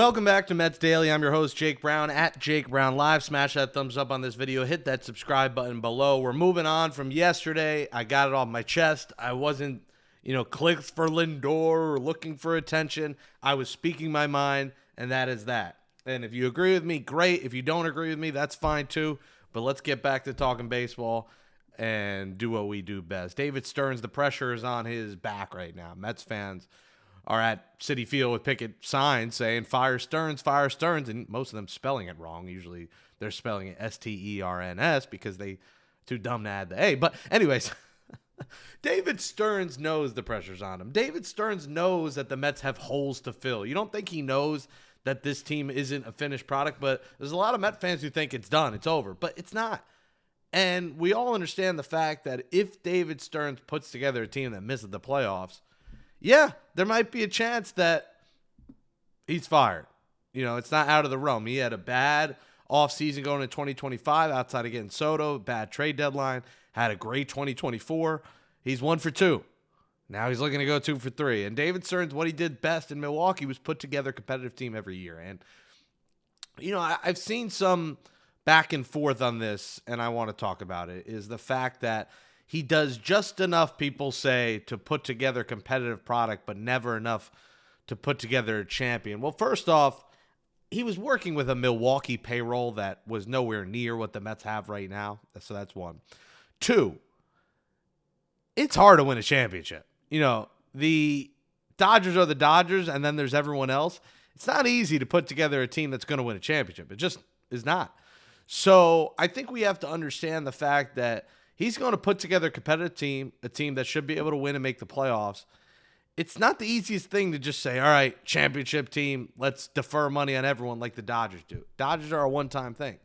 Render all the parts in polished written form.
Welcome back to Mets Daily. I'm your host, Jake Brown, at Jake Brown Live. Smash that thumbs up on this video. Hit that subscribe button below. We're moving on from yesterday. I got it off my chest. I wasn't, clicked for Lindor or looking for attention. I was speaking my mind, and that is that. And if you agree with me, great. If you don't agree with me, that's fine too. But let's get back to talking baseball and do what we do best. David Stearns, the pressure is on his back right now. Mets fans are at Citi Field with picket signs saying fire Stearns, and most of them spelling it wrong. Usually they're spelling it Sterns because they too dumb to add the A. But anyways, David Stearns knows the pressure's on him. David Stearns knows that the Mets have holes to fill. You don't think he knows that this team isn't a finished product, but there's a lot of Met fans who think it's done, it's over, but it's not. And we all understand the fact that if David Stearns puts together a team that misses the playoffs, yeah, there might be a chance that he's fired. It's not out of the realm. He had a bad offseason going into 2025 outside of getting Soto, bad trade deadline, had a great 2024. He's 1 for 2. Now he's looking to go 2 for 3. And David Stearns, what he did best in Milwaukee was put together a competitive team every year. And, I've seen some back and forth on this, and I want to talk about it, is the fact that he does just enough, people say, to put together a competitive product, but never enough to put together a champion. Well, first off, he was working with a Milwaukee payroll that was nowhere near what the Mets have right now. So that's one. 2, it's hard to win a championship. The Dodgers are the Dodgers, and then there's everyone else. It's not easy to put together a team that's going to win a championship. It just is not. So I think we have to understand the fact that he's going to put together a competitive team, a team that should be able to win and make the playoffs. It's not the easiest thing to just say, all right, championship team, let's defer money on everyone like the Dodgers do. Dodgers are a one-time thing.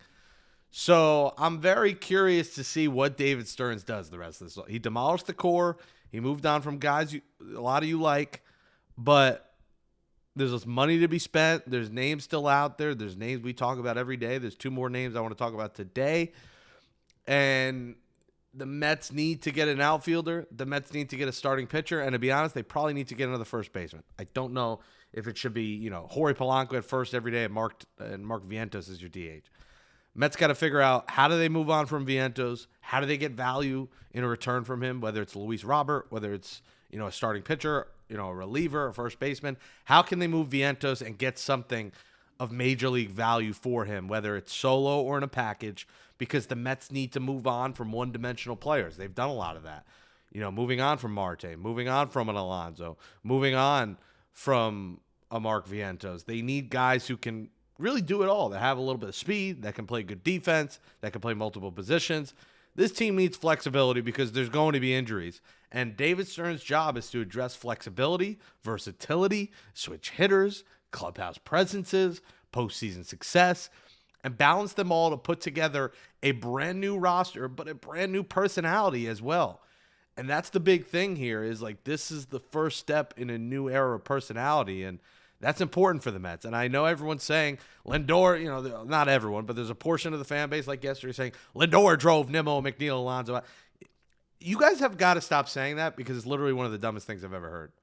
So I'm very curious to see what David Stearns does the rest of this. He demolished the core. He moved on from guys a lot of you like, but there's this money to be spent. There's names still out there. There's names we talk about every day. There's 2 more names I want to talk about today. And the Mets need to get an outfielder. The Mets need to get a starting pitcher. And to be honest, they probably need to get another first baseman. I don't know if it should be, Jorge Polanco at first every day and Mark Vientos as your DH. Mets got to figure out, how do they move on from Vientos? How do they get value in a return from him, whether it's Luis Robert, whether it's, a starting pitcher, a reliever, a first baseman. How can they move Vientos and get something of major league value for him, whether it's solo or in a package, because the Mets need to move on from one-dimensional players. They've done a lot of that. Moving on from Marte, moving on from an Alonso, moving on from a Mark Vientos. They need guys who can really do it all, that have a little bit of speed, that can play good defense, that can play multiple positions. This team needs flexibility because there's going to be injuries. And David Stearns' job is to address flexibility, versatility, switch hitters, clubhouse presences, postseason success, and balance them all to put together a brand new roster, but a brand new personality as well. And that's the big thing here, is this is the first step in a new era of personality. And that's important for the Mets. And I know everyone's saying Lindor, not everyone, but there's a portion of the fan base like yesterday saying Lindor drove Nimmo, McNeil, Alonso. You guys have got to stop saying that, because it's literally one of the dumbest things I've ever heard.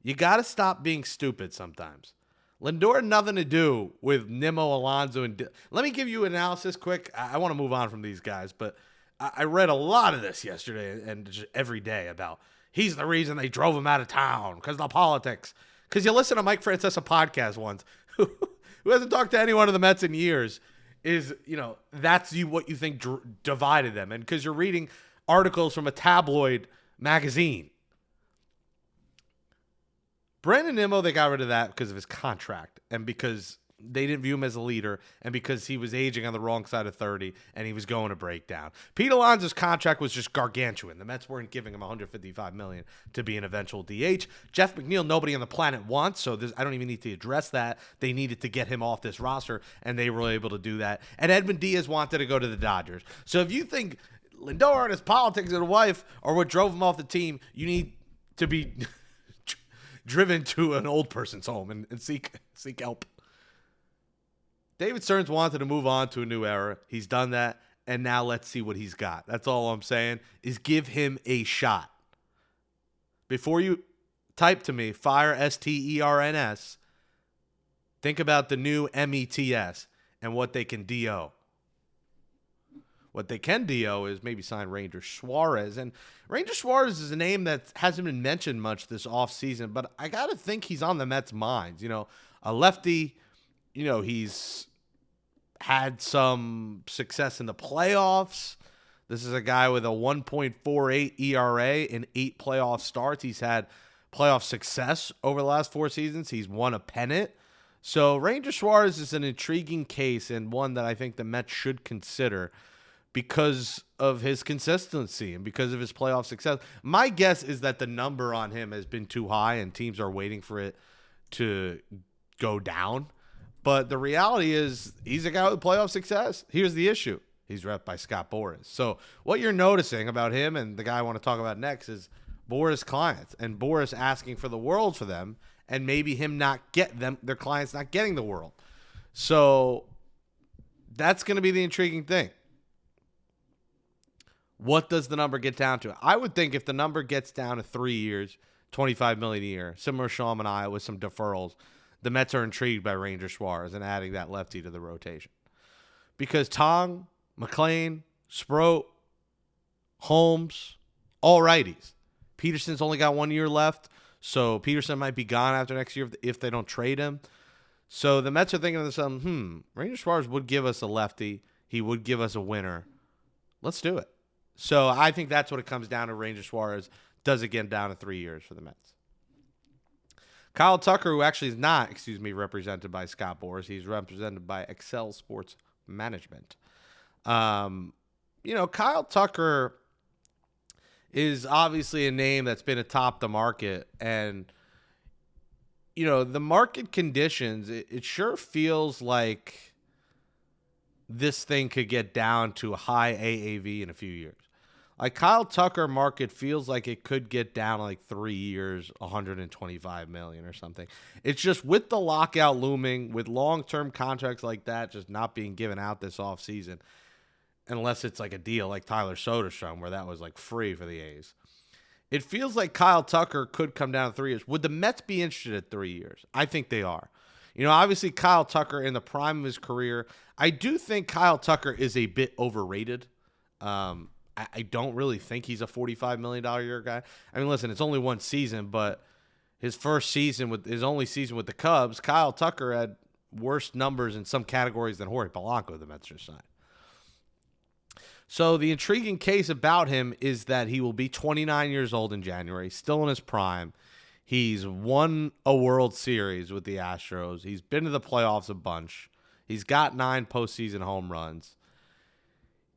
You got to stop being stupid sometimes. Lindor had nothing to do with Nimmo, Alonso, and let me give you an analysis quick. I want to move on from these guys, but I read a lot of this yesterday and just every day about he's the reason they drove him out of town because of the politics. Because you listen to Mike Francesa podcast once, who hasn't talked to anyone of the Mets in years, is, that's what you think divided them. And because you're reading articles from a tabloid magazine. Brandon Nimmo, they got rid of that because of his contract and because they didn't view him as a leader and because he was aging on the wrong side of 30 and he was going to break down. Pete Alonso's contract was just gargantuan. The Mets weren't giving him $155 million to be an eventual DH. Jeff McNeil, nobody on the planet wants, so I don't even need to address that. They needed to get him off this roster, and they were able to do that. And Edwin Diaz wanted to go to the Dodgers. So if you think Lindor and his politics and wife are what drove him off the team, you need to be driven to an old person's home and seek help. David Stearns wanted to move on to a new era. He's done that, and now let's see what he's got. That's all I'm saying, is give him a shot. Before you type to me, fire Sterns, Think about the new METS and what they can DO. What they can DO is maybe sign Ranger Suarez. And Ranger Suarez is a name that hasn't been mentioned much this offseason, but I got to think he's on the Mets' minds. A lefty, he's had some success in the playoffs. This is a guy with a 1.48 ERA in 8 playoff starts. He's had playoff success over the last 4 seasons. He's won a pennant. So Ranger Suarez is an intriguing case and one that I think the Mets should consider because of his consistency and because of his playoff success. My guess is that the number on him has been too high and teams are waiting for it to go down. But the reality is he's a guy with playoff success. Here's the issue. He's repped by Scott Boras. So what you're noticing about him and the guy I want to talk about next is Boras' clients and Boras asking for the world for them and maybe him not get them, their clients not getting the world. So that's going to be the intriguing thing. What does the number get down to? I would think if the number gets down to 3 years, $25 million a year, similar to Sean Manaea with some deferrals, the Mets are intrigued by Ranger Suarez and adding that lefty to the rotation. Because Tong, McClain, Sproat, Holmes, all righties. Peterson's only got 1 year left, so Peterson might be gone after next year if they don't trade him. So the Mets are thinking to themselves, Ranger Suarez would give us a lefty. He would give us a winner. Let's do it. So I think that's what it comes down to. Ranger Suarez does it get down to 3 years for the Mets. Kyle Tucker, who actually is not, represented by Scott Boras. He's represented by Excel Sports Management. Kyle Tucker is obviously a name that's been atop the market. And, the market conditions, it sure feels like this thing could get down to a high AAV in a few years. Like Kyle Tucker market feels like it could get down like 3 years, $125 million or something. It's just with the lockout looming, with long-term contracts like that just not being given out this offseason, unless it's like a deal like Tyler Soderstrom where that was like free for the A's. It feels like Kyle Tucker could come down to 3 years. Would the Mets be interested at 3 years? I think they are. Obviously Kyle Tucker in the prime of his career, I do think Kyle Tucker is a bit overrated. I don't really think he's a $45 million a year guy. I mean, listen, it's only one season, but his only season with the Cubs, Kyle Tucker had worse numbers in some categories than Jorge Polanco, the Mets just signed. So the intriguing case about him is that he will be 29 years old in January, still in his prime. He's won a World Series with the Astros. He's been to the playoffs a bunch. He's got 9 postseason home runs.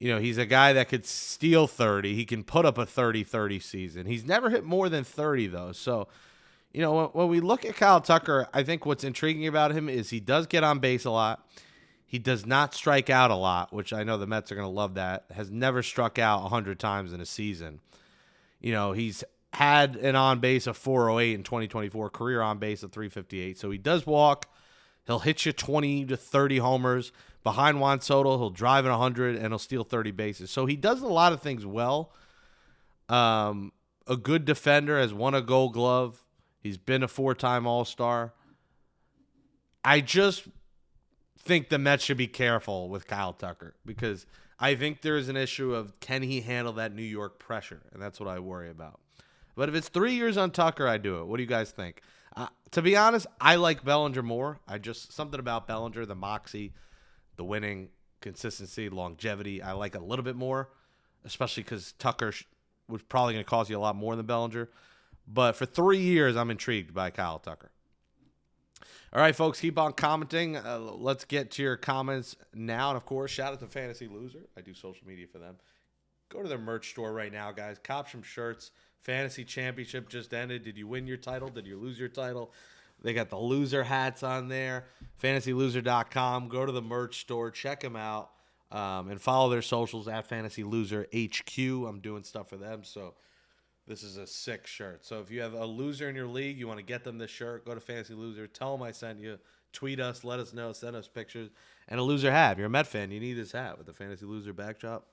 He's a guy that could steal 30. He can put up a 30-30 season. He's never hit more than 30, though. So, when we look at Kyle Tucker, I think what's intriguing about him is he does get on base a lot. He does not strike out a lot, which I know the Mets are going to love that. Has never struck out 100 times in a season. He's had an on base of 408 in 2024, career on base of 358. So he does walk. He'll hit you 20 to 30 homers. Behind Juan Soto, he'll drive in 100, and he'll steal 30 bases. So he does a lot of things well. A good defender, has won a Gold Glove. He's been a 4-time All-Star. I just think the Mets should be careful with Kyle Tucker because I think there is an issue of can he handle that New York pressure, and that's what I worry about. But if it's 3 years on Tucker, I do it. What do you guys think? To be honest, I like Bellinger more. Something about Bellinger, the moxie, the winning, consistency, longevity, I like a little bit more, especially because Tucker was probably going to cost you a lot more than Bellinger. But for 3 years, I'm intrigued by Kyle Tucker. All right, folks, keep on commenting. Let's get to your comments now. And, of course, shout out to Fantasy Loser. I do social media for them. Go to their merch store right now, guys. Cop some shirts. Fantasy Championship just ended. Did you win your title? Did you lose your title? They got the loser hats on there. FantasyLoser.com. Go to the merch store. Check them out. And follow their socials at Fantasy Loser HQ. I'm doing stuff for them. So this is a sick shirt. So if you have a loser in your league, you want to get them this shirt, go to Fantasy Loser. Tell them I sent you. Tweet us. Let us know. Send us pictures. And a loser hat. If you're a Met fan, you need this hat with the Fantasy Loser backdrop.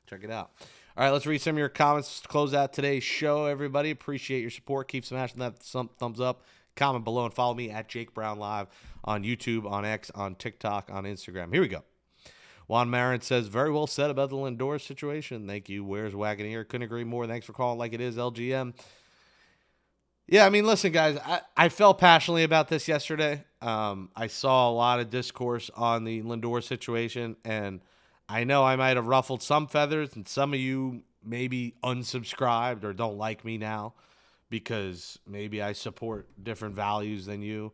Check it out. All right, let's read some of your comments to close out today's show, everybody. Appreciate your support. Keep smashing that thumbs up. comment below and follow me at Jake Brown Live on YouTube, on X, on TikTok, on Instagram. Here we go. Juan Marin says, very well said about the Lindor situation. Thank you. Where's Wagoneer? Couldn't agree more. Thanks for calling like it is, LGM. Yeah, I mean, listen, guys, I felt passionately about this yesterday. I saw a lot of discourse on the Lindor situation, and I know I might have ruffled some feathers, and some of you maybe unsubscribed or don't like me now because maybe I support different values than you.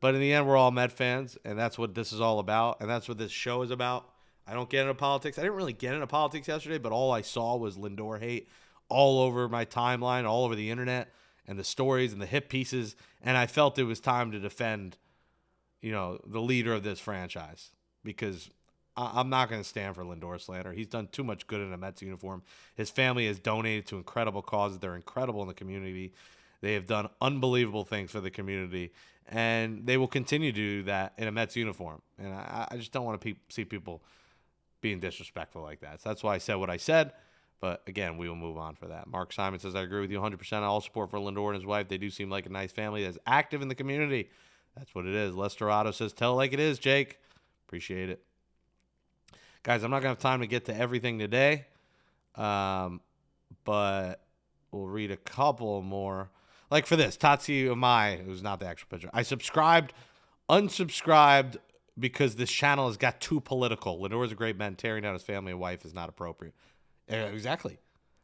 But in the end, we're all Met fans, and that's what this is all about, and that's what this show is about. I don't get into politics. I didn't really get into politics yesterday, but all I saw was Lindor hate all over my timeline, all over the internet, and the stories and the hit pieces, and I felt it was time to defend, the leader of this franchise, because I'm not going to stand for Lindor slander. He's done too much good in a Mets uniform. His family has donated to incredible causes. They're incredible in the community. They have done unbelievable things for the community, and they will continue to do that in a Mets uniform. And I just don't want to see people being disrespectful like that. So that's why I said what I said. But again, we will move on for that. Mark Simon says, I agree with you 100%. All support for Lindor and his wife. They do seem like a nice family that's active in the community. That's what it is. Lestorado says, tell it like it is, Jake. Appreciate it. Guys, I'm not going to have time to get to everything today, but we'll read a couple more. Like for this, Tatsu Amai, who's not the actual picture. I unsubscribed because this channel has got too political. Lindor is a great man. Tearing down his family and wife is not appropriate. Exactly.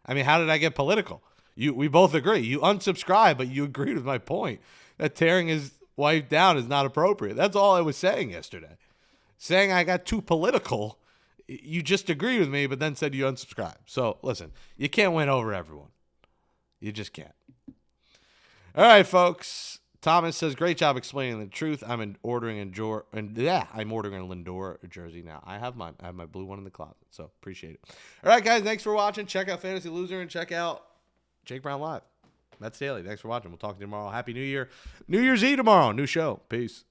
I mean, how did I get political? We both agree. You unsubscribe, but you agreed with my point that tearing his wife down is not appropriate. That's all I was saying yesterday. Saying I got too political, you just agreed with me, but then said you unsubscribe. So, listen, you can't win over everyone. You just can't. All right, folks. Thomas says, great job explaining the truth. I'm ordering a Lindor jersey now. I have my blue one in the closet, so appreciate it. All right, guys, thanks for watching. Check out Fantasy Loser and check out Jake Brown Live. Mets Daily. Thanks for watching. We'll talk to you tomorrow. Happy New Year. New Year's Eve tomorrow. New show. Peace.